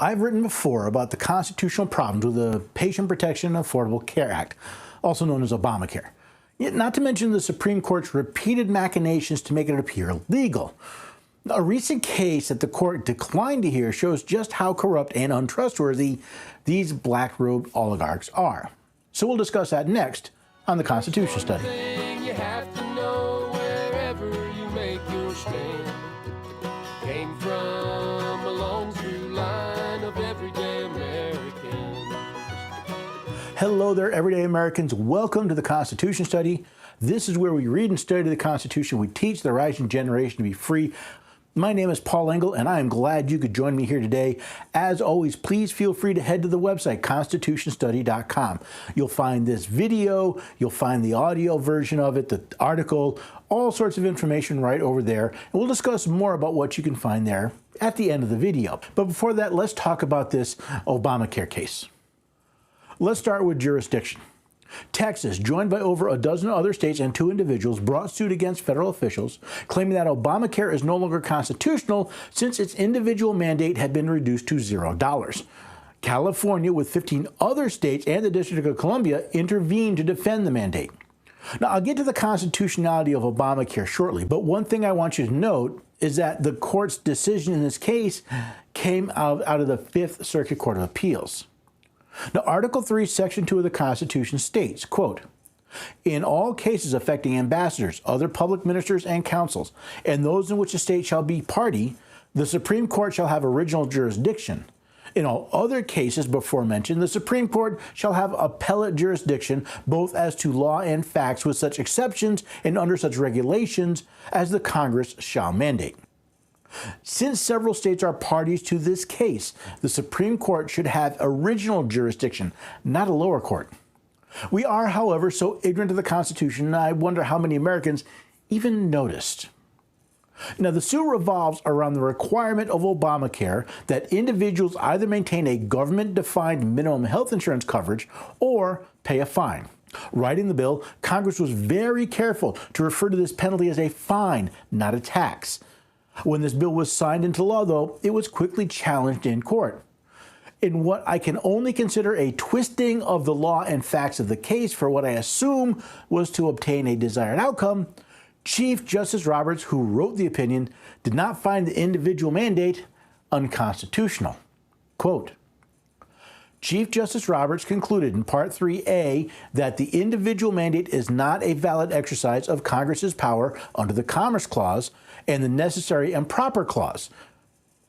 I've written before about the constitutional problems with the Patient Protection and Affordable Care Act, also known as ObamaCare. Yet not to mention the Supreme Court's repeated machinations to make it appear legal. A recent case that the court declined to hear shows just how corrupt and untrustworthy these black-robed oligarchs are. So we'll discuss that next on the Constitution Study. You have to know wherever you make your stand. Came from a long through line of everyday Americans. Hello there, everyday Americans. Welcome to the Constitution Study. This is where we read and study the Constitution. We teach the rising generation to be free. My name is Paul Engel, and I am glad you could join me here today. As always, please feel free to head to the website, constitutionstudy.com. You'll find this video, you'll find the audio version of it, the article, all sorts of information right over there. And we'll discuss more about what you can find there at the end of the video. But before that, let's talk about this ObamaCare case. Let's start with jurisdiction. Texas, joined by over a dozen other states and 2 individuals, brought suit against federal officials, claiming that Obamacare is no longer constitutional since its individual mandate had been reduced to $0. California, with 15 other states and the District of Columbia, intervened to defend the mandate. Now, I'll get to the constitutionality of Obamacare shortly, but one thing I want you to note is that the court's decision in this case came out of the 5th Circuit Court of Appeals. Now, Article 3, Section 2 of the Constitution states, quote, "In all cases affecting ambassadors, other public ministers and councils, and those in which a state shall be party, the Supreme Court shall have original jurisdiction. In all other cases before mentioned, the Supreme Court shall have appellate jurisdiction, both as to law and facts, with such exceptions and under such regulations as the Congress shall mandate." Since several states are parties to this case, the Supreme Court should have original jurisdiction, not a lower court. We are, however, so ignorant of the Constitution, and I wonder how many Americans even noticed. Now, the suit revolves around the requirement of Obamacare that individuals either maintain a government-defined minimum health insurance coverage or pay a fine. Writing the bill, Congress was very careful to refer to this penalty as a fine, not a tax. When this bill was signed into law, though, it was quickly challenged in court. In what I can only consider a twisting of the law and facts of the case for what I assume was to obtain a desired outcome, Chief Justice Roberts, who wrote the opinion, did not find the individual mandate unconstitutional. Quote, Chief Justice Roberts concluded in Part 3A that the individual mandate is not a valid exercise of Congress's power under the Commerce Clause and the Necessary and Proper Clause,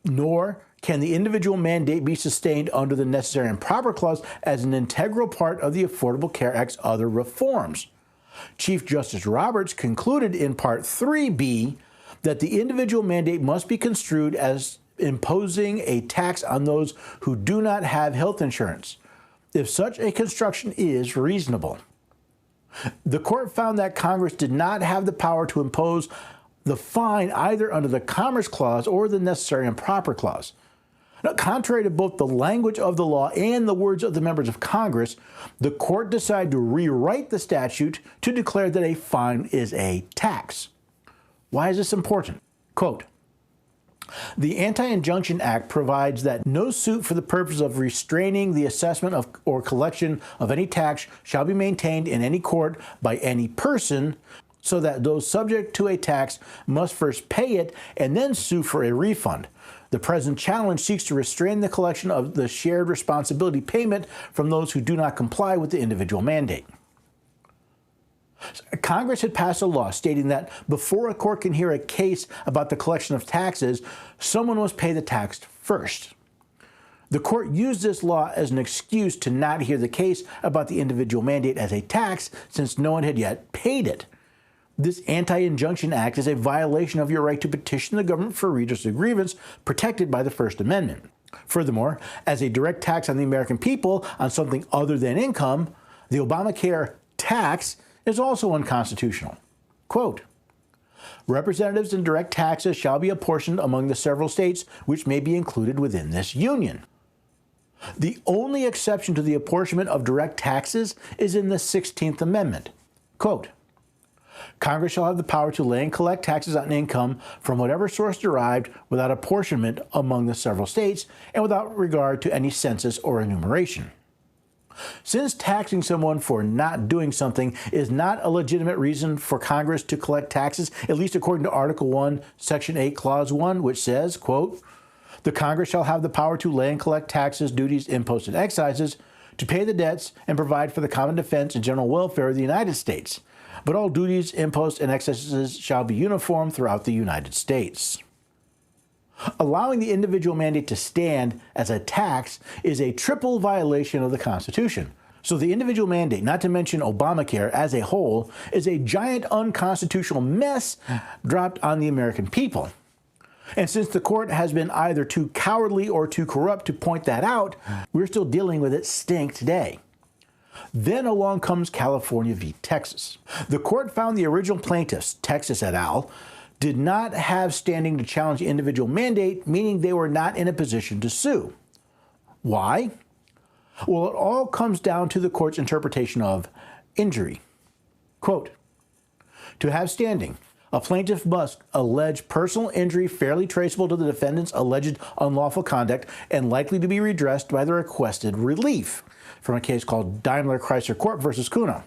nor can the individual mandate be sustained under the Necessary and Proper Clause as an integral part of the Affordable Care Act's other reforms. Chief Justice Roberts concluded in Part 3B that the individual mandate must be construed as imposing a tax on those who do not have health insurance, if such a construction is reasonable. The court found that Congress did not have the power to impose the fine either under the Commerce Clause or the Necessary and Proper Clause. Now, contrary to both the language of the law and the words of the members of Congress, the court decided to rewrite the statute to declare that a fine is a tax. Why is this important? Quote, "The Anti-Injunction Act provides that no suit for the purpose of restraining the assessment of or collection of any tax shall be maintained in any court by any person, so that those subject to a tax must first pay it and then sue for a refund. The present challenge seeks to restrain the collection of the shared responsibility payment from those who do not comply with the individual mandate." Congress had passed a law stating that before a court can hear a case about the collection of taxes, someone must pay the tax first. The court used this law as an excuse to not hear the case about the individual mandate as a tax since no one had yet paid it. This Anti-Injunction Act is a violation of your right to petition the government for redress of grievance protected by the First Amendment. Furthermore, as a direct tax on the American people on something other than income, the Obamacare tax is also unconstitutional. Quote, "Representatives and direct taxes shall be apportioned among the several states which may be included within this union." The only exception to the apportionment of direct taxes is in the 16th Amendment. Quote, Congress shall have the power to lay and collect taxes on income from whatever source derived without apportionment among the several states and without regard to any census or enumeration. Since taxing someone for not doing something is not a legitimate reason for Congress to collect taxes, at least according to Article 1, Section 8, Clause 1, which says, quote, "The Congress shall have the power to lay and collect taxes, duties, imposts, and excises, to pay the debts and provide for the common defense and general welfare of the United States. But all duties, imposts, and excises shall be uniform throughout the United States." Allowing the individual mandate to stand as a tax is a triple violation of the Constitution. So the individual mandate, not to mention Obamacare as a whole, is a giant unconstitutional mess dropped on the American people. And since the court has been either too cowardly or too corrupt to point that out, we're still dealing with its stink today. Then along comes California v. Texas. The court found the original plaintiffs, Texas et al., did not have standing to challenge the individual mandate, meaning they were not in a position to sue. Why? Well, it all comes down to the court's interpretation of injury. Quote, "To have standing, a plaintiff must allege personal injury fairly traceable to the defendant's alleged unlawful conduct and likely to be redressed by the requested relief," from a case called Daimler Chrysler Corp. Versus Kuna.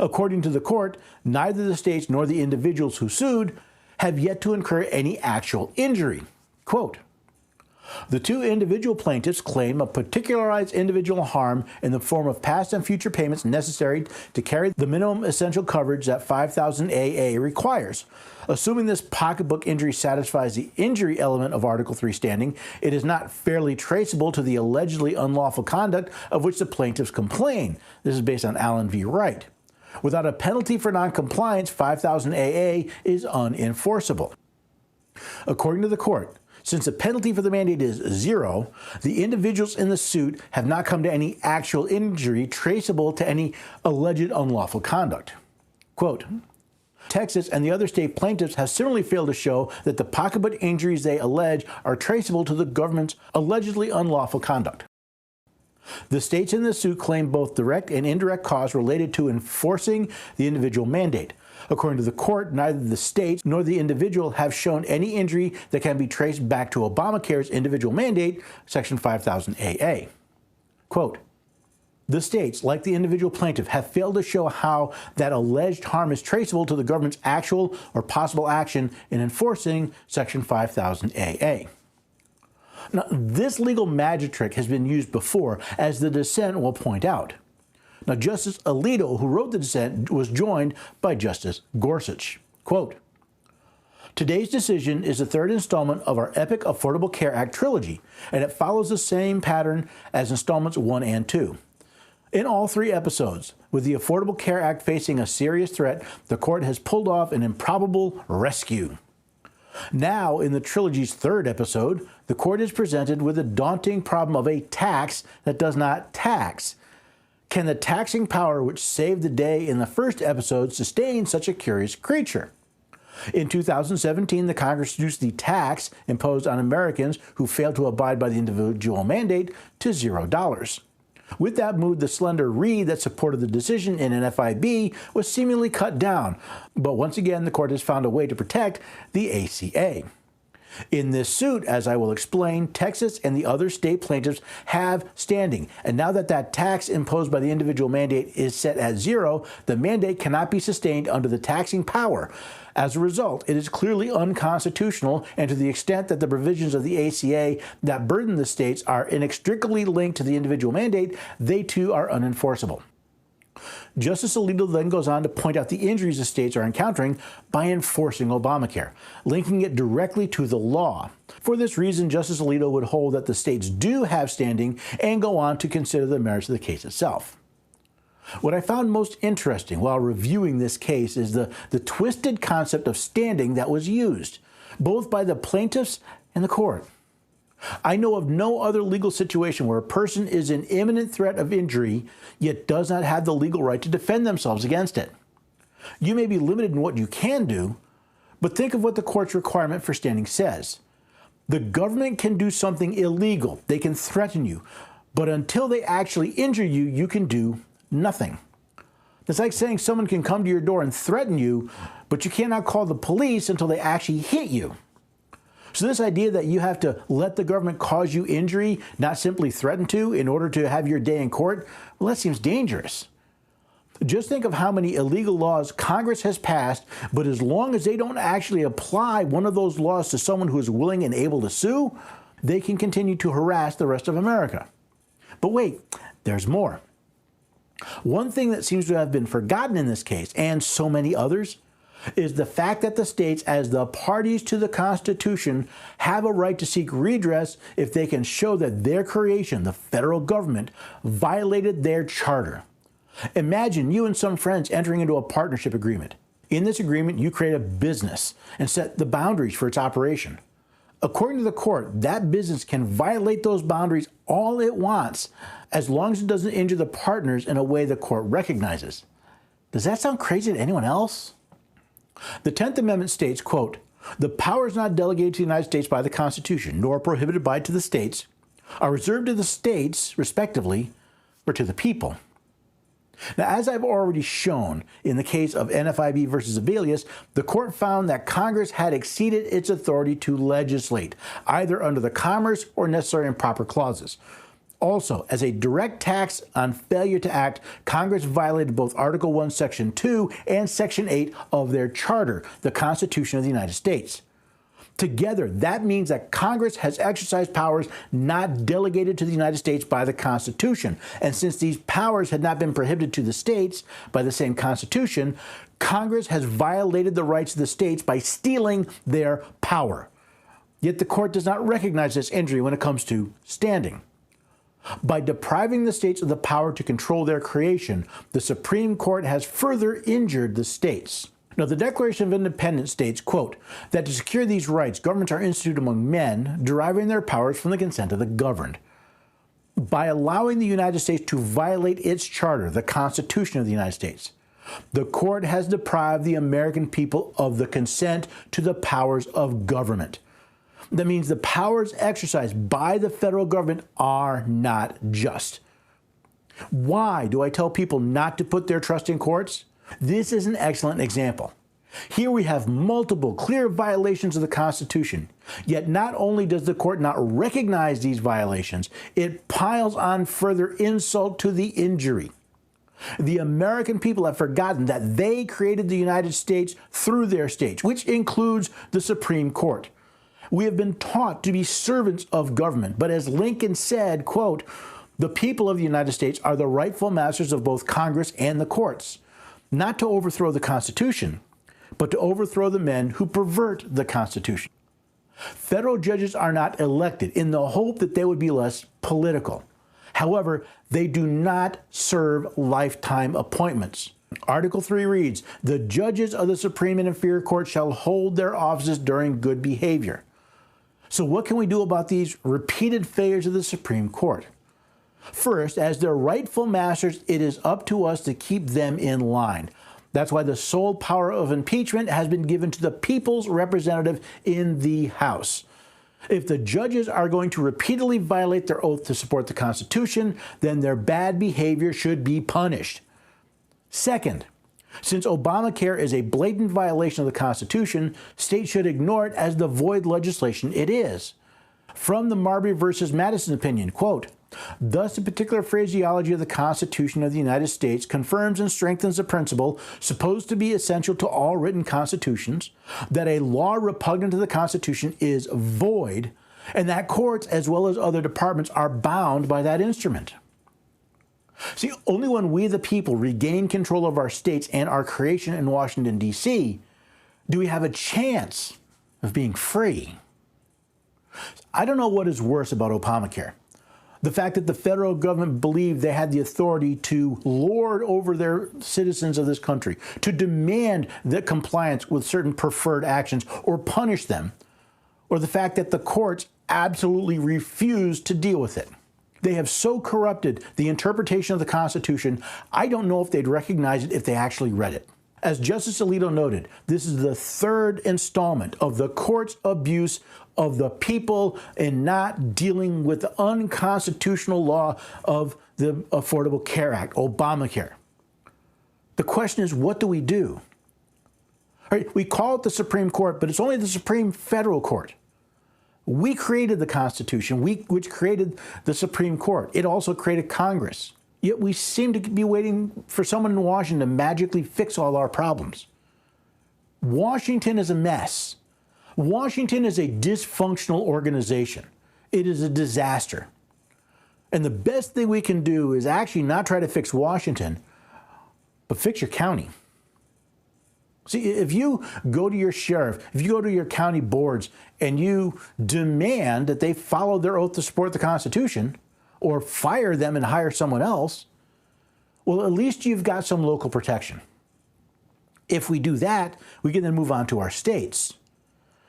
According to the court, neither the states nor the individuals who sued have yet to incur any actual injury. Quote, "The two individual plaintiffs claim a particularized individual harm in the form of past and future payments necessary to carry the minimum essential coverage that 5000 AA requires. Assuming this pocketbook injury satisfies the injury element of Article 3 standing, it is not fairly traceable to the allegedly unlawful conduct of which the plaintiffs complain." This is based on Allen v. Wright. "Without a penalty for noncompliance, 5000 AA is unenforceable." According to the court, since the penalty for the mandate is zero, the individuals in the suit have not come to any actual injury traceable to any alleged unlawful conduct. Quote, "Texas and the other state plaintiffs have similarly failed to show that the pocketbook injuries they allege are traceable to the government's allegedly unlawful conduct. The states in the suit claim both direct and indirect cause related to enforcing the individual mandate. According to the court, neither the states nor the individual have shown any injury that can be traced back to Obamacare's individual mandate, Section 5000 AA. Quote, "The states, like the individual plaintiff, have failed to show how that alleged harm is traceable to the government's actual or possible action in enforcing Section 5000 AA. Now, this legal magic trick has been used before, as the dissent will point out. Now, Justice Alito, who wrote the dissent, was joined by Justice Gorsuch. Quote, "Today's decision is the third installment of our epic Affordable Care Act trilogy, and it follows the same pattern as installments 1 and 2. In all three episodes, with the Affordable Care Act facing a serious threat, the court has pulled off an improbable rescue. Now, in the trilogy's third episode, the court is presented with the daunting problem of a tax that does not tax. Can the taxing power which saved the day in the first episode sustain such a curious creature? In 2017, the Congress reduced the tax imposed on Americans who failed to abide by the individual mandate to $0. With that move, the slender reed that supported the decision in NFIB was seemingly cut down, but once again, the court has found a way to protect the ACA. In this suit, as I will explain, Texas and the other state plaintiffs have standing, and now that that tax imposed by the individual mandate is set at zero, the mandate cannot be sustained under the taxing power. As a result, it is clearly unconstitutional, and to the extent that the provisions of the ACA that burden the states are inextricably linked to the individual mandate, they too are unenforceable. Justice Alito then goes on to point out the injuries the states are encountering by enforcing Obamacare, linking it directly to the law. For this reason, Justice Alito would hold that the states do have standing and go on to consider the merits of the case itself. What I found most interesting while reviewing this case is the twisted concept of standing that was used, both by the plaintiffs and the court. I know of no other legal situation where a person is in imminent threat of injury, yet does not have the legal right to defend themselves against it. You may be limited in what you can do, but think of what the court's requirement for standing says. The government can do something illegal. They can threaten you, but until they actually injure you, you can do nothing. It's like saying someone can come to your door and threaten you, but you cannot call the police until they actually hit you. So this idea that you have to let the government cause you injury, not simply threaten to, in order to have your day in court, well, that seems dangerous. Just think of how many illegal laws Congress has passed, but as long as they don't actually apply one of those laws to someone who is willing and able to sue, they can continue to harass the rest of America. But wait, there's more. One thing that seems to have been forgotten in this case, and so many others, is the fact that the states, as the parties to the Constitution, have a right to seek redress if they can show that their creation, the federal government, violated their charter. Imagine you and some friends entering into a partnership agreement. In this agreement, you create a business and set the boundaries for its operation. According to the court, that business can violate those boundaries all it wants, as long as it doesn't injure the partners in a way the court recognizes. Does that sound crazy to anyone else? The 10th Amendment states, quote, "The powers not delegated to the United States by the Constitution, nor prohibited by to the states, are reserved to the states, respectively, or to the people." Now, as I've already shown in the case of NFIB versus Abelius, the court found that Congress had exceeded its authority to legislate, either under the Commerce or Necessary and Proper clauses. Also, as a direct tax on failure to act, Congress violated both Article 1, Section 2 and Section 8 of their charter, the Constitution of the United States. Together, that means that Congress has exercised powers not delegated to the United States by the Constitution. And since these powers had not been prohibited to the states by the same Constitution, Congress has violated the rights of the states by stealing their power. Yet the court does not recognize this injury when it comes to standing. By depriving the states of the power to control their creation, the Supreme Court has further injured the states. Now, the Declaration of Independence states, quote, that to secure these rights, governments are instituted among men, deriving their powers from the consent of the governed. By allowing the United States to violate its charter, the Constitution of the United States, the court has deprived the American people of the consent to the powers of government. That means the powers exercised by the federal government are not just. Why do I tell people not to put their trust in courts? This is an excellent example. Here we have multiple clear violations of the Constitution, yet not only does the court not recognize these violations, it piles on further insult to the injury. The American people have forgotten that they created the United States through their states, which includes the Supreme Court. We have been taught to be servants of government, but as Lincoln said, quote, "The people of the United States are the rightful masters of both Congress and the courts, not to overthrow the Constitution, but to overthrow the men who pervert the Constitution." Federal judges are not elected in the hope that they would be less political. However, they do not serve lifetime appointments. Article 3 reads, "The judges of the Supreme and inferior court shall hold their offices during good behavior." So what can we do about these repeated failures of the Supreme Court? First, as their rightful masters, it is up to us to keep them in line. That's why the sole power of impeachment has been given to the people's representative in the House. If the judges are going to repeatedly violate their oath to support the Constitution, then their bad behavior should be punished. Second, since Obamacare is a blatant violation of the Constitution, states should ignore it as the void legislation it is. From the Marbury versus Madison opinion, quote, "Thus the particular phraseology of the Constitution of the United States confirms and strengthens the principle, supposed to be essential to all written constitutions, that a law repugnant to the Constitution is void, and that courts as well as other departments are bound by that instrument." See, only when we the people regain control of our states and our creation in Washington, D.C., do we have a chance of being free. I don't know what is worse about Obamacare. The fact that the federal government believed they had the authority to lord over their citizens of this country, to demand the compliance with certain preferred actions or punish them, or the fact that the courts absolutely refused to deal with it. They have so corrupted the interpretation of the Constitution, I don't know if they'd recognize it if they actually read it. As Justice Alito noted, this is the third installment of the court's abuse of the people in not dealing with the unconstitutional law of the Affordable Care Act, Obamacare. The question is, what do we do? All right, we call it the Supreme Court, but it's only the Supreme Federal Court. We created the Constitution, which created the Supreme Court. It also created Congress. Yet we seem to be waiting for someone in Washington to magically fix all our problems. Washington is a mess. Washington is a dysfunctional organization. It is a disaster. And the best thing we can do is actually not try to fix Washington, but fix your county. See, if you go to your sheriff, if you go to your county boards and you demand that they follow their oath to support the Constitution or fire them and hire someone else, well, at least you've got some local protection. If we do that, we can then move on to our states.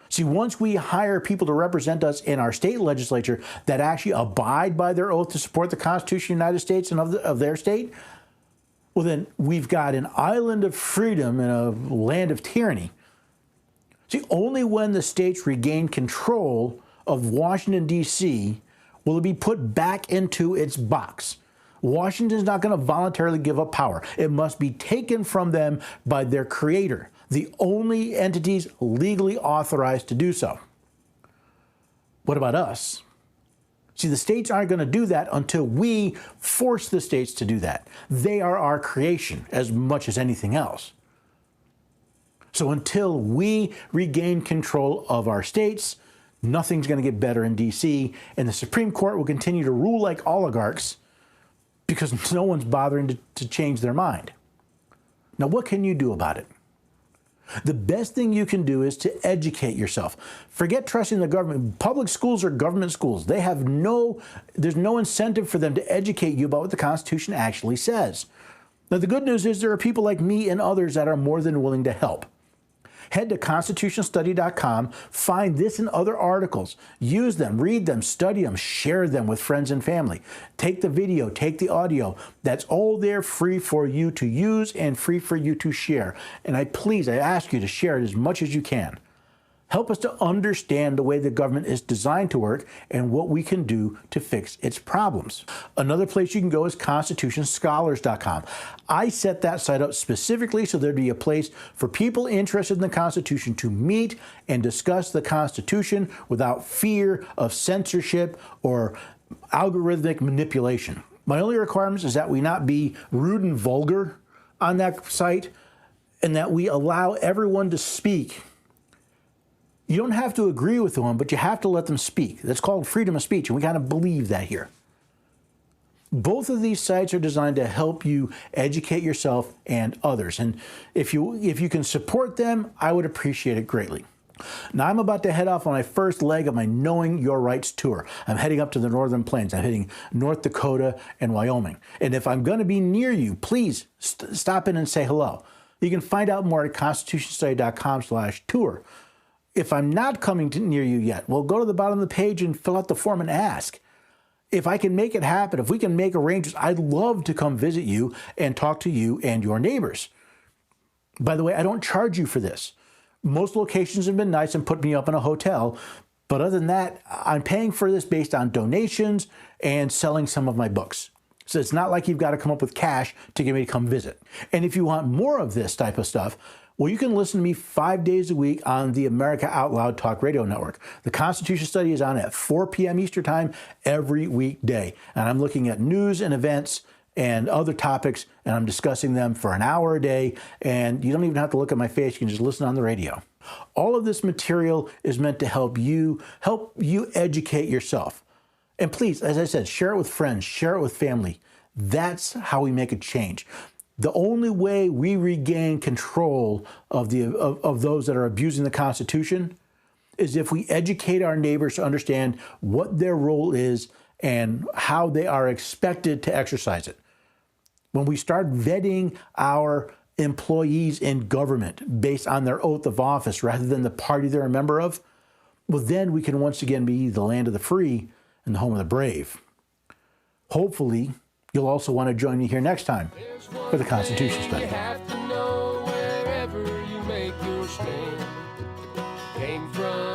See, once we hire people to represent us in our state legislature that actually abide by their oath to support the Constitution of the United States and of their state, well, then we've got an island of freedom in a land of tyranny. See, only when the states regain control of Washington, D.C., will it be put back into its box. Washington's not going to voluntarily give up power. It must be taken from them by their creator, the only entities legally authorized to do so. What about us? See, the states aren't going to do that until we force the states to do that. They are our creation as much as anything else. So until we regain control of our states, nothing's going to get better in D.C., and the Supreme Court will continue to rule like oligarchs because no one's bothering to change their mind. Now, what can you do about it? The best thing you can do is to educate yourself. Forget trusting the government. Public schools are government schools. There's no incentive for them to educate you about what the Constitution actually says. Now, the good news is there are people like me and others that are more than willing to help. Head to constitutionstudy.com, find this and other articles, use them, read them, study them, share them with friends and family. Take the video, take the audio. That's all there free for you to use and free for you to share. And I ask you to share it as much as you can. Help us to understand the way the government is designed to work and what we can do to fix its problems. Another place you can go is constitutionscholars.com. I set that site up specifically so there'd be a place for people interested in the Constitution to meet and discuss the Constitution without fear of censorship or algorithmic manipulation. My only requirement is that we not be rude and vulgar on that site and that we allow everyone to speak. You don't have to agree with them, but you have to let them speak. That's called freedom of speech, and we kind of believe that here. Both of these sites are designed to help you educate yourself and others. And if you can support them, I would appreciate it greatly. Now, I'm about to head off on my first leg of my Knowing Your Rights tour. I'm heading up to the Northern Plains. I'm hitting North Dakota and Wyoming. And if I'm going to be near you, please stop in and say hello. You can find out more at constitutionstudy.com/tour. If I'm not coming near you yet, well, go to the bottom of the page and fill out the form and ask. If I can make it happen, if we can make arrangements, I'd love to come visit you and talk to you and your neighbors. By the way, I don't charge you for this. Most locations have been nice and put me up in a hotel, but other than that, I'm paying for this based on donations and selling some of my books. So it's not like you've got to come up with cash to get me to come visit. And if you want more of this type of stuff, well, you can listen to me 5 days a week on the America Out Loud Talk Radio Network. The Constitution Study is on at 4 p.m. Eastern Time every weekday. And I'm looking at news and events and other topics, and I'm discussing them for an hour a day. And you don't even have to look at my face. You can just listen on the radio. All of this material is meant to help you educate yourself. And please, as I said, share it with friends, share it with family. That's how we make a change. The only way we regain control of those that are abusing the Constitution is if we educate our neighbors to understand what their role is and how they are expected to exercise it. When we start vetting our employees in government based on their oath of office rather than the party they're a member of, well, then we can once again be the land of the free and the home of the brave. Hopefully, you'll also want to join me here next time for the Constitution Study. You have to know wherever you make your stand came from.